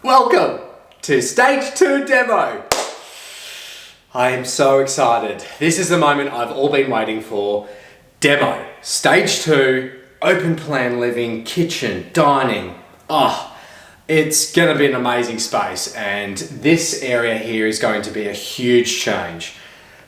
Welcome to stage 2 demo. I am so excited. This is the moment I've all been waiting for. Demo, stage 2, open plan living, kitchen, dining. It's gonna be an amazing space, and this area here is going to be a huge change.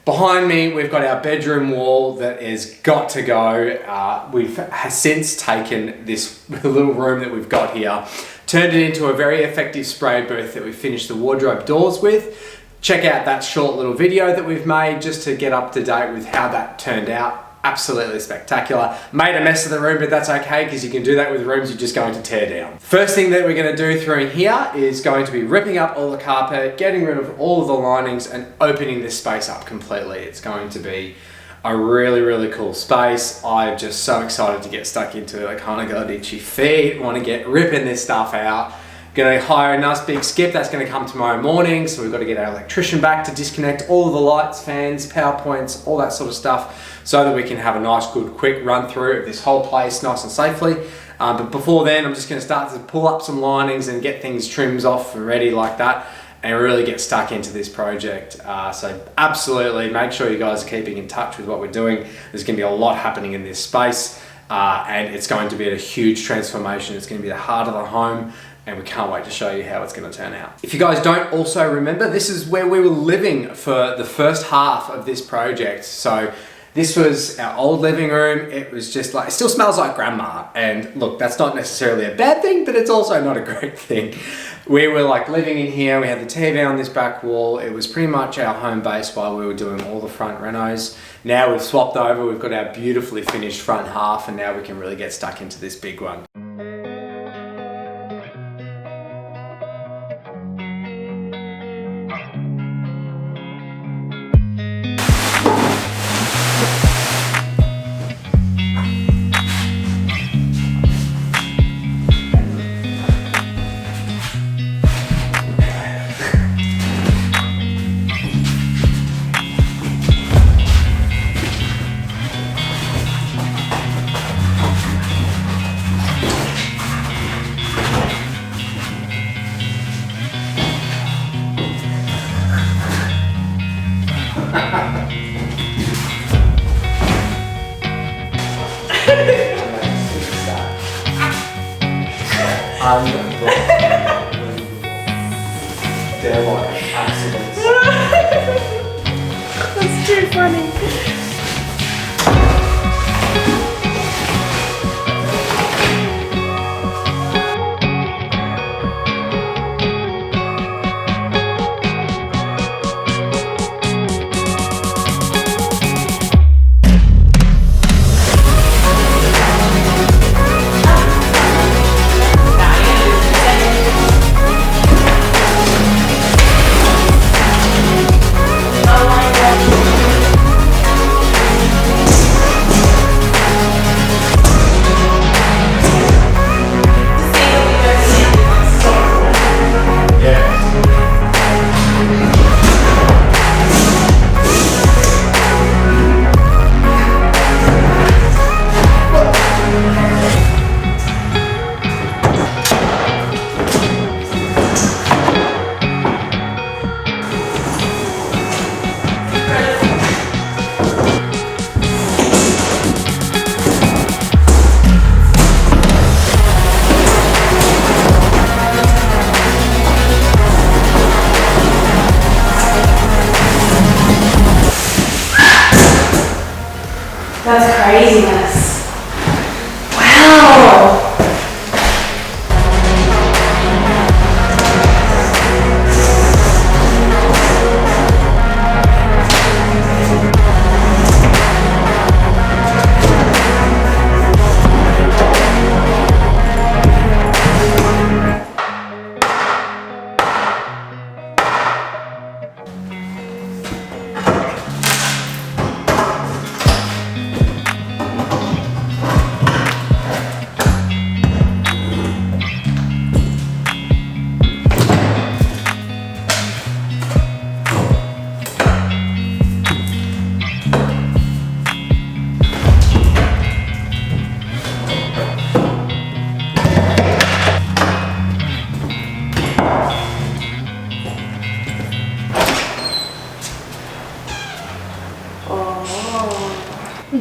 Behind me, we've got our bedroom wall that is got to go. We've since taken this little room that we've got here, turned it into a very effective spray booth that we finished the wardrobe doors with. Check out that short little video that we've made just to get up to date with how that turned out. Absolutely spectacular. Made a mess of the room, but that's okay because you can do that with rooms you're just going to tear down. First thing that we're going to do through here is going to be ripping up all the carpet, getting rid of all of the linings and opening this space up completely. It's going to be a really cool space. I'm just so excited to get stuck into it. I kind of got itchy feet, want to get ripping this stuff out. Going to hire a nice big skip that's going to come tomorrow morning, so we've got to get our electrician back to disconnect all of the lights, fans, power points, all that sort of stuff, so that we can have a nice, good, quick run through of this whole place nice and safely. But before then, I'm just going to start to pull up some linings and get things trims off and ready like that, and really get stuck into this project. So absolutely make sure you guys are keeping in touch with what we're doing. There's going to be a lot happening in this space, and it's going to be a huge transformation. It's going to be the heart of the home, and we can't wait to show you how it's going to turn out. If you guys don't also remember, this is where we were living for the first half of this project. So this was our old living room. It was just like, it still smells like grandma. And look, that's not necessarily a bad thing, but it's also not a great thing. We were like living in here. We had the TV on this back wall. It was pretty much our home base while we were doing all the front renos. Now we've swapped over. We've got our beautifully finished front half, and now we can really get stuck into this big one. They're like accidents. That's too funny.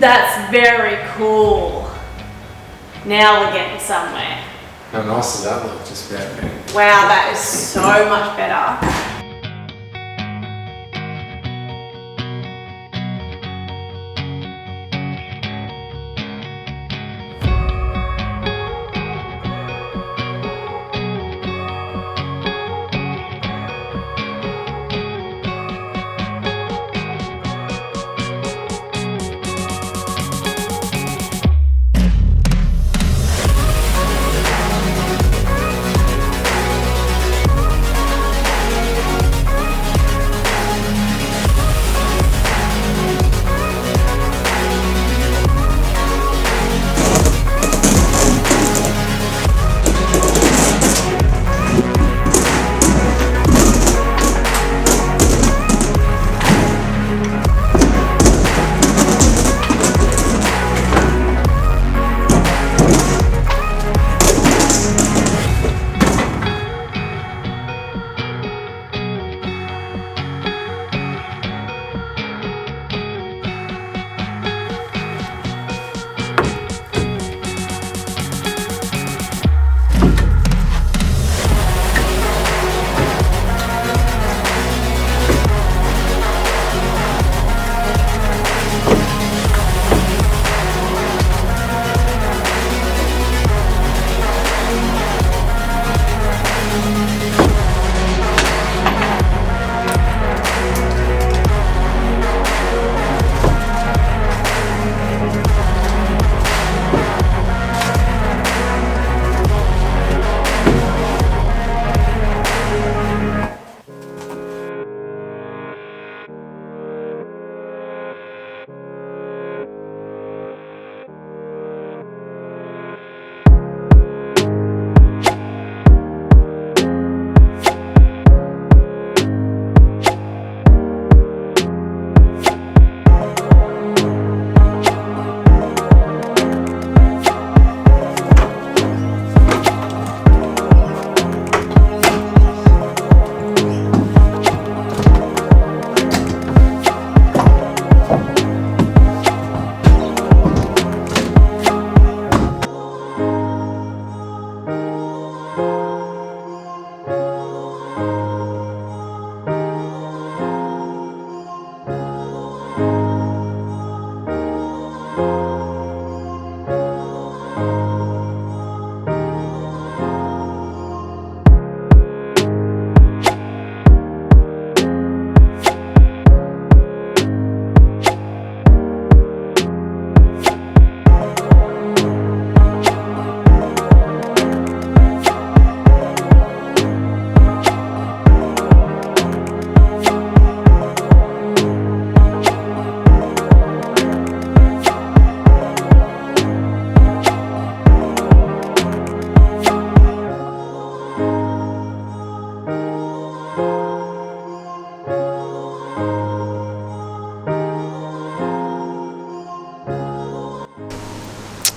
That's very cool. Now we're getting somewhere. How nice does that look? Just about me. Wow, that is so much better.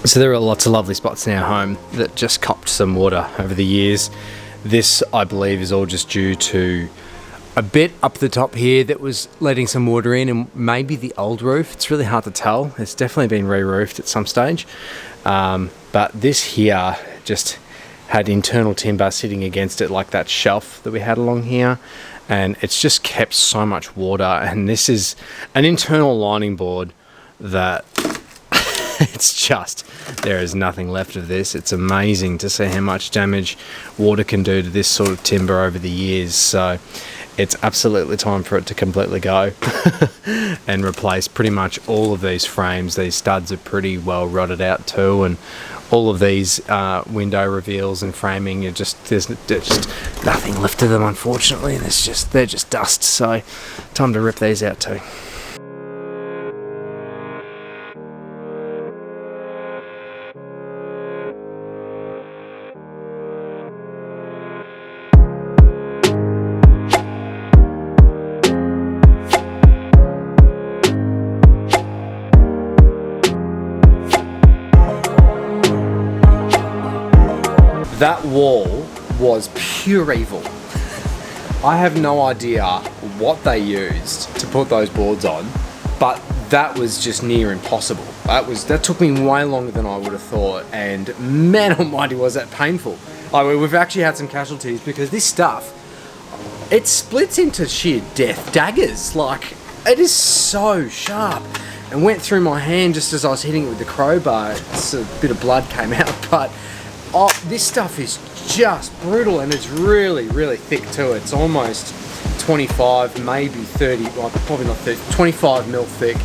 So there are lots of lovely spots in our home that just copped some water over the years. This, I believe, is all just due to a bit up the top here that was letting some water in, and maybe the old roof. It's really hard to tell. It's definitely been re-roofed at some stage. But this here just had internal timber sitting against it, like that shelf that we had along here. And it's just kept so much water. And this is an internal lining board that it's just, there is nothing left of this. It's amazing to see how much damage water can do to this sort of timber over the years. So it's absolutely time for it to completely go and replace pretty much all of these frames. These studs are pretty well rotted out too, and all of these window reveals and framing, there's just nothing left of them, unfortunately. They're just dust. So time to rip these out too. That wall was pure evil. I have no idea what they used to put those boards on, but that was just near impossible. That took me way longer than I would have thought, and man almighty was that painful. Like, we've actually had some casualties because this stuff, it splits into sheer death daggers. Like, it is so sharp, and went through my hand just as I was hitting it with the crowbar. It's a bit of blood came out, but this stuff is just brutal, and it's really, really thick too. It's almost 25, maybe 30, well, probably not 30, 25 mil thick,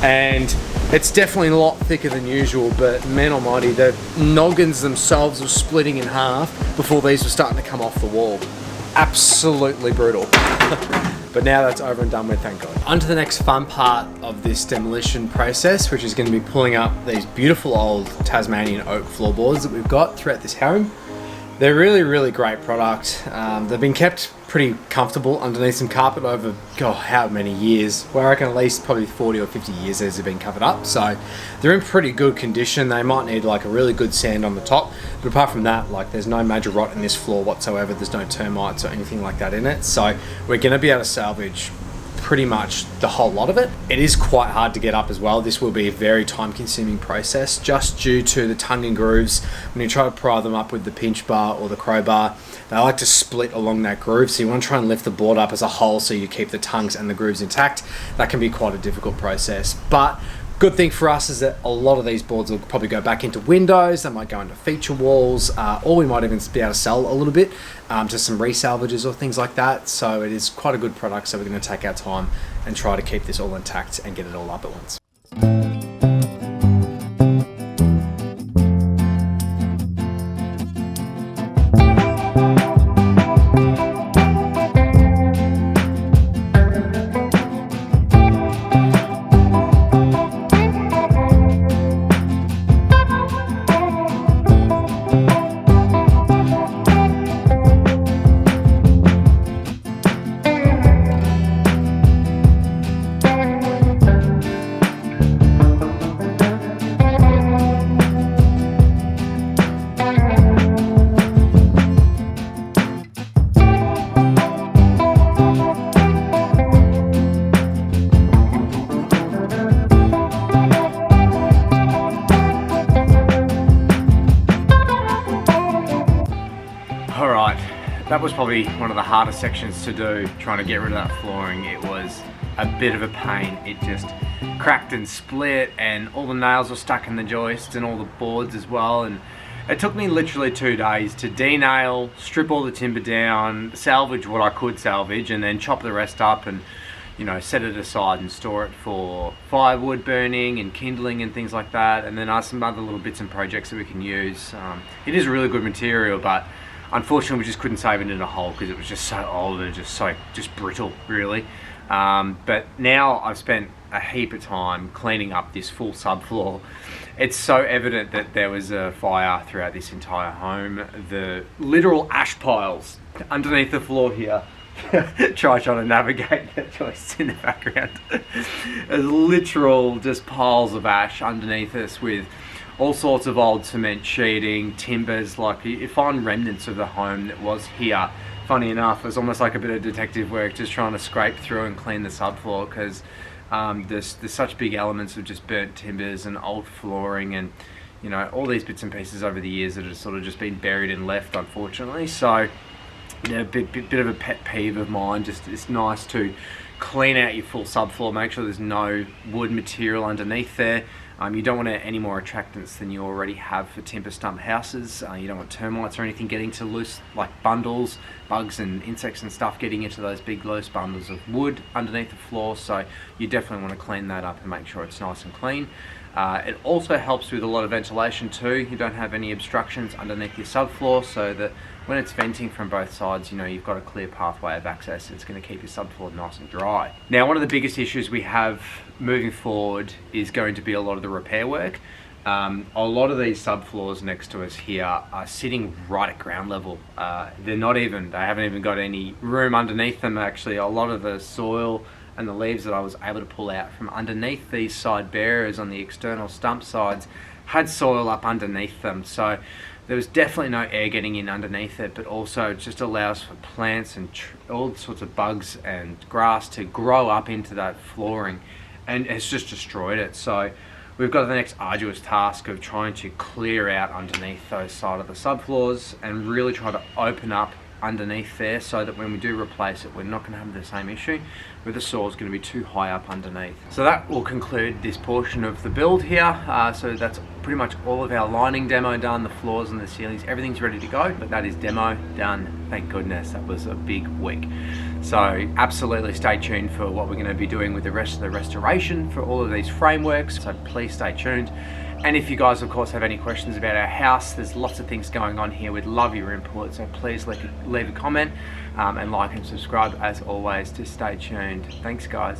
and it's definitely a lot thicker than usual, but man almighty, the noggins themselves were splitting in half before these were starting to come off the wall. Absolutely brutal. But now that's over and done with, thank God. On to the next fun part of this demolition process, which is going to be pulling up these beautiful old Tasmanian oak floorboards that we've got throughout this home. They're really, really great product. They've been kept pretty comfortable underneath some carpet over, God, how many years? Well, I reckon at least probably 40 or 50 years these have been covered up. So they're in pretty good condition. They might need like a really good sand on the top. But apart from that, like, there's no major rot in this floor whatsoever. There's no termites or anything like that in it. So we're going to be able to salvage pretty much the whole lot of it. It is quite hard to get up as well. This will be a very time-consuming process just due to the tongue and grooves. When you try to pry them up with the pinch bar or the crowbar, they like to split along that groove, so you want to try and lift the board up as a whole so you keep the tongues and the grooves intact. That can be quite a difficult process, but good thing for us is that a lot of these boards will probably go back into windows, they might go into feature walls, or we might even be able to sell a little bit to some resalvages or things like that. So it is quite a good product, so we're going to take our time and try to keep this all intact and get it all up at once. That was probably one of the hardest sections to do, trying to get rid of that flooring. It was a bit of a pain. It just cracked and split, and all the nails were stuck in the joists and all the boards as well. And it took me literally 2 days to de-nail, strip all the timber down, salvage what I could salvage, and then chop the rest up and, you know, set it aside and store it for firewood burning and kindling and things like that. And then some other little bits and projects that we can use. It is a really good material, but unfortunately we just couldn't save it in a hole because it was just so old and just brittle, really. But now I've spent a heap of time cleaning up this full subfloor. It's so evident that there was a fire throughout this entire home. The literal ash piles underneath the floor here. Trying to navigate the joists in the background. There's literal just piles of ash underneath us with all sorts of old cement sheeting, timbers. Like, you find remnants of the home that was here. Funny enough, it's almost like a bit of detective work, just trying to scrape through and clean the subfloor, because there's such big elements of just burnt timbers and old flooring and, you know, all these bits and pieces over the years that have sort of just been buried and left, unfortunately. So yeah, a bit of a pet peeve of mine. Just, it's nice to clean out your full subfloor, make sure there's no wood material underneath there. You don't want any more attractants than you already have for timber stump houses. You don't want termites or anything getting to loose, like bundles, bugs and insects and stuff getting into those big loose bundles of wood underneath the floor. So you definitely want to clean that up and make sure it's nice and clean. It also helps with a lot of ventilation too. You don't have any obstructions underneath your subfloor, so that when it's venting from both sides, you know, you've got a clear pathway of access. It's going to keep your subfloor nice and dry. Now, one of the biggest issues we have moving forward is going to be a lot of the repair work. A lot of these subfloors next to us here are sitting right at ground level. They haven't even got any room underneath them. Actually, a lot of the soil and the leaves that I was able to pull out from underneath these side bearers on the external stump sides had soil up underneath them. So there was definitely no air getting in underneath it, but also it just allows for plants and all sorts of bugs and grass to grow up into that flooring, and it's just destroyed it. So We've got the next arduous task of trying to clear out underneath those side of the subfloors and really try to open up underneath there so that when we do replace it, we're not going to have the same issue where the soil's going to be too high up underneath. So that will conclude this portion of the build here. So that's pretty much all of our lining demo done, the floors and the ceilings, everything's ready to go, but that is demo done. Thank goodness, that was a big week. So absolutely stay tuned for what we're going to be doing with the rest of the restoration for all of these frameworks, so please stay tuned. And if you guys of course have any questions about our house, there's lots of things going on here. We'd love your input, so please leave a comment and like and subscribe as always to stay tuned. Thanks guys.